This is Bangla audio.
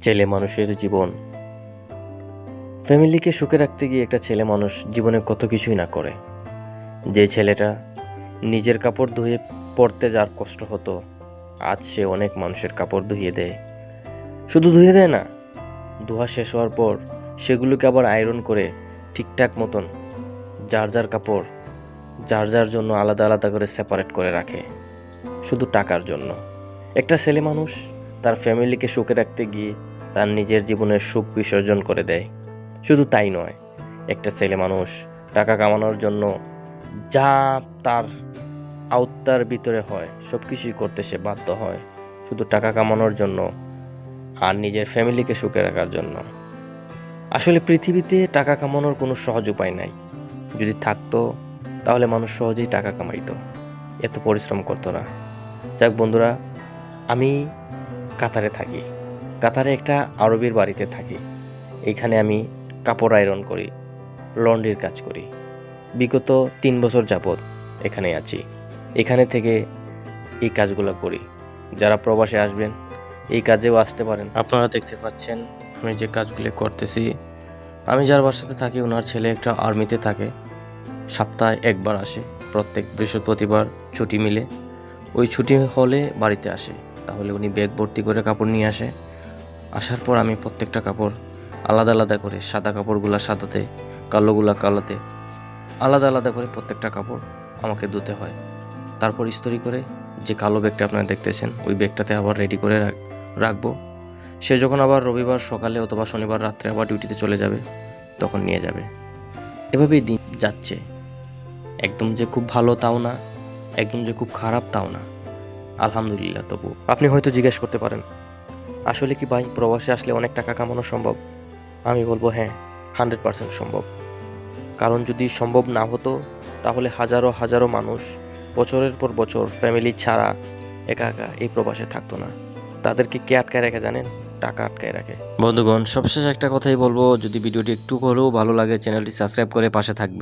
ছেলে মানুষের জীবন। ফ্যামিলিকে সুখে রাখতে গিয়ে একটা ছেলে মানুষ জীবনে কত কিছুই না করে। যে ছেলেটা নিজের কাপড় ধুয়ে পরতে যার কষ্ট হতো, আজ সে অনেক মানুষের কাপড় ধুইয়ে দেয়। শুধু ধুয়ে দেয় না, ধোয়া শেষ হওয়ার পর সেগুলোকে আবার আয়রন করে ঠিকঠাক মতন যার যার কাপড় যার যার জন্য আলাদা আলাদা করে সেপারেট করে রাখে, শুধু টাকার জন্য। একটা ছেলে মানুষ তার ফ্যামিলিকে সুখে রাখতে গিয়ে তার নিজের জীবনের সুখ বিসর্জন করে দেয়। শুধু তাই নয়, একটা ছেলে মানুষ টাকা কামানোর জন্য যা তার আওতার ভিতরে হয় সব কিছুই করতে সে বাধ্য হয়, শুধু টাকা কামানোর জন্য আর নিজের ফ্যামিলিকে সুখে রাখার জন্য। আসলে পৃথিবীতে টাকা কামানোর কোনো সহজ উপায় নাই। যদি থাকতো তাহলে মানুষ সহজেই টাকা কামাইতো, এত পরিশ্রম করতো না। যাক বন্ধুরা, আমি কাতারে থাকি। কাতারে একটা আরবের বাড়িতে থাকি। এখানে আমি কাপড় আয়রন করি, লন্ড্রির কাজ করি। বিগত 3 বছর যাবৎ এখানে আছি। এখানে থেকে এই কাজগুলো করি। যারা প্রবাসে আসবেন এই কাজেও আসতে পারেন। আপনারা দেখতে পাচ্ছেন আমি যে কাজগুলো করতেছি। আমি যার বাসাতে থাকি ওনার ছেলে একটা আর্মিতে থাকে, সপ্তাহে একবার আসে, প্রত্যেক বৃহস্পতিবার ছুটি মিলে। ওই ছুটি হলে বাড়িতে আসে, তাহলে উনি ব্যাগ ভর্তি করে কাপড় নিয়ে আসে। আসার পর আমি প্রত্যেকটা কাপড় আলাদা আলাদা করে, সাদা কাপড়গুলা সাদাতে, কালোগুলা কালোতে, আলাদা আলাদা করে প্রত্যেকটা কাপড় আমাকে ধুতে হয়। তারপর ইস্ত্রি করে যে কালো ব্যাগটা আপনারা দেখতেছেন ওই ব্যাগটাতে আবার রেডি করে রাখবো। সে যখন আবার রবিবার সকালে অথবা শনিবার রাত্রে আবার ডিউটিতে চলে যাবে, তখন নিয়ে যাবে। এভাবেই দিন যাচ্ছে। একদম যে খুব ভালো তাও না, একদম যে খুব খারাপ তাও না, আলহামদুলিল্লাহ। তবু আপনি হয়তো জিজ্ঞেস করতে পারেন, আসলে কি ভাই প্রবাসে আসলে অনেক টাকা কামানো সম্ভব? আমি বলবো হ্যাঁ, 100% সম্ভব। কারণ যদি সম্ভব না হতো তাহলে হাজারো হাজারো মানুষ বছরের পর বছর ফ্যামিলি ছাড়া একা একা এই প্রবাসে থাকতো না। তাদেরকে কে আটকায় রাখে জানেন? টাকা আটকায় রাখে। বন্ধুগণ, সবশেষ একটা কথাই বলবো, যদি ভিডিওটি একটু হলেও ভালো লাগে চ্যানেলটি সাবস্ক্রাইব করে পাশে থাকবে।